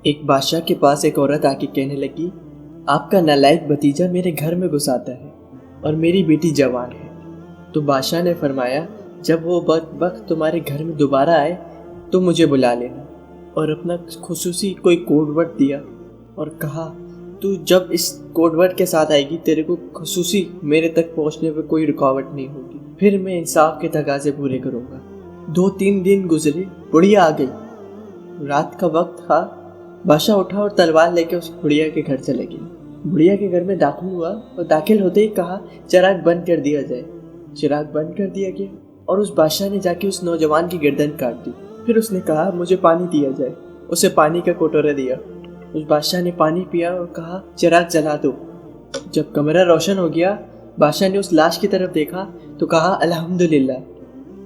ایک بادشاہ کے پاس ایک عورت آ کے کہنے لگی، آپ کا نالائق بھتیجا میرے گھر میں گھس آتا ہے اور میری بیٹی جوان ہے۔ تو بادشاہ نے فرمایا، جب وہ وقت تمہارے گھر میں دوبارہ آئے تو مجھے بلا لینا، اور اپنا خصوصی کوئی کوڈ ورڈ دیا اور کہا، تو جب اس کوڈ ورڈ کے ساتھ آئے گی تیرے کو خصوصی میرے تک پہنچنے میں کوئی رکاوٹ نہیں ہوگی، پھر میں انصاف کے تقاضے پورے کروں گا۔ 2-3 دن گزرے، بڑھیا آ گئی۔ رات کا وقت تھا، بادشاہ اٹھا اور تلوار لے کے اس بڑھیا کے گھر چلے گیا۔ بڑھیا کے گھر میں داخل ہوا اور داخل ہوتے ہی کہا، چراغ بند کر دیا جائے۔ چراغ بند کر دیا گیا اور اس بادشاہ نے جا کے اس نوجوان کی گردن کاٹ دی۔ پھر اس نے کہا، مجھے پانی دیا جائے۔ اسے پانی کا کٹورا دیا۔ اس بادشاہ نے پانی پیا اور کہا، چراغ جلا دو۔ جب کمرہ روشن ہو گیا، بادشاہ نے اس لاش کی طرف دیکھا تو کہا، الحمدللہ۔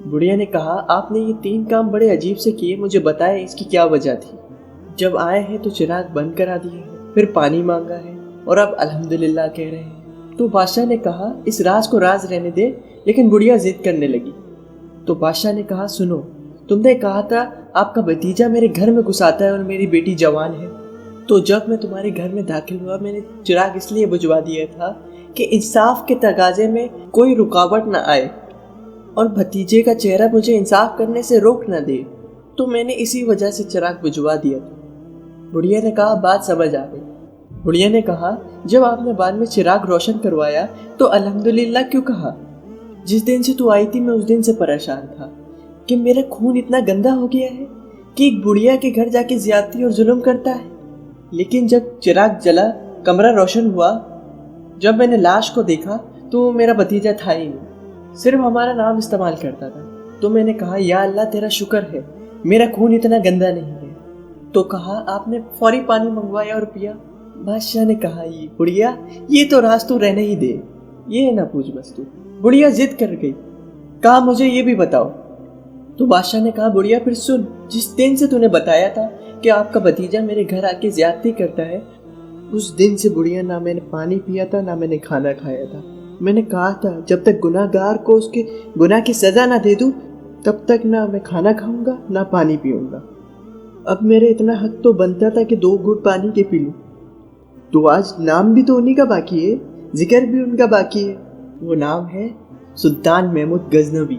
بڑھیا نے کہا، آپ نے یہ 3 کام بڑے عجیب سے کیے، مجھے بتائے اس کی کیا وجہ تھی؟ جب آئے ہیں تو چراغ بند کرا دیا ہے، پھر پانی مانگا ہے اور اب الحمدللہ کہہ رہے ہیں۔ تو بادشاہ نے کہا، اس راز کو راز رہنے دے، لیکن بڑھیا ضد کرنے لگی۔ تو بادشاہ نے کہا، سنو، تم نے کہا تھا آپ کا بھتیجا میرے گھر میں گھس آتا ہے اور میری بیٹی جوان ہے، تو جب میں تمہارے گھر میں داخل ہوا میں نے چراغ اس لیے بجھوا دیا تھا کہ انصاف کے تقاضے میں کوئی رکاوٹ نہ آئے اور بھتیجے کا چہرہ مجھے انصاف کرنے سے روک نہ دے، تو میں نے اسی وجہ سے چراغ بجھوا دیا تھا۔ بڑھیا نے کہا، بات سمجھ آ گئی۔ بڑھیا نے کہا، جب آپ نے بعد میں چراغ روشن کروایا تو الحمدللہ کیوں کہا؟ جس دن سے تو آئی تھی میں اس دن سے پریشان تھا کہ میرا خون اتنا گندا ہو گیا ہے کہ ایک بڑھیا کے گھر جا کے زیادتی اور ظلم کرتا ہے۔ لیکن جب چراغ جلا، کمرہ روشن ہوا، جب میں نے لاش کو دیکھا تو میرا بھتیجا تھا ہی نہیں، صرف ہمارا نام استعمال کرتا تھا۔ تو میں نے کہا، یا اللہ تیرا شکر ہے میرا خون اتنا گندا نہیں ہے۔ تو کہا، آپ نے فوری پانی منگوایا اور پیا؟ بادشاہ نے کہا، یہ بڑھیا، یہ تو راز تو رہنے ہی دے، یہ نہ پوچھ بس تو۔ بڑھیا ضد کر گئی، کہا، مجھے یہ بھی بتاؤ۔ تو بادشاہ نے کہا، بڑھیا پھر سن، جس دن سے تو نے بتایا تھا کہ آپ کا بھتیجا میرے گھر آ کے زیادتی کرتا ہے، اس دن سے بڑھیا نہ میں نے پانی پیا تھا نہ میں نے کھانا کھایا تھا۔ میں نے کہا تھا جب تک گناہ گار کو اس کے گناہ کی سزا نہ دے دوں تب تک نہ میں کھانا کھاؤں گا نہ پانی پیوں گا۔ اب میرے اتنا حق تو بنتا تھا کہ 2 گھونٹ پانی کے پی لوں۔ تو آج نام بھی تو انہی کا باقی ہے، ذکر بھی ان کا باقی ہے۔ وہ نام ہے سلطان محمود غزنوی۔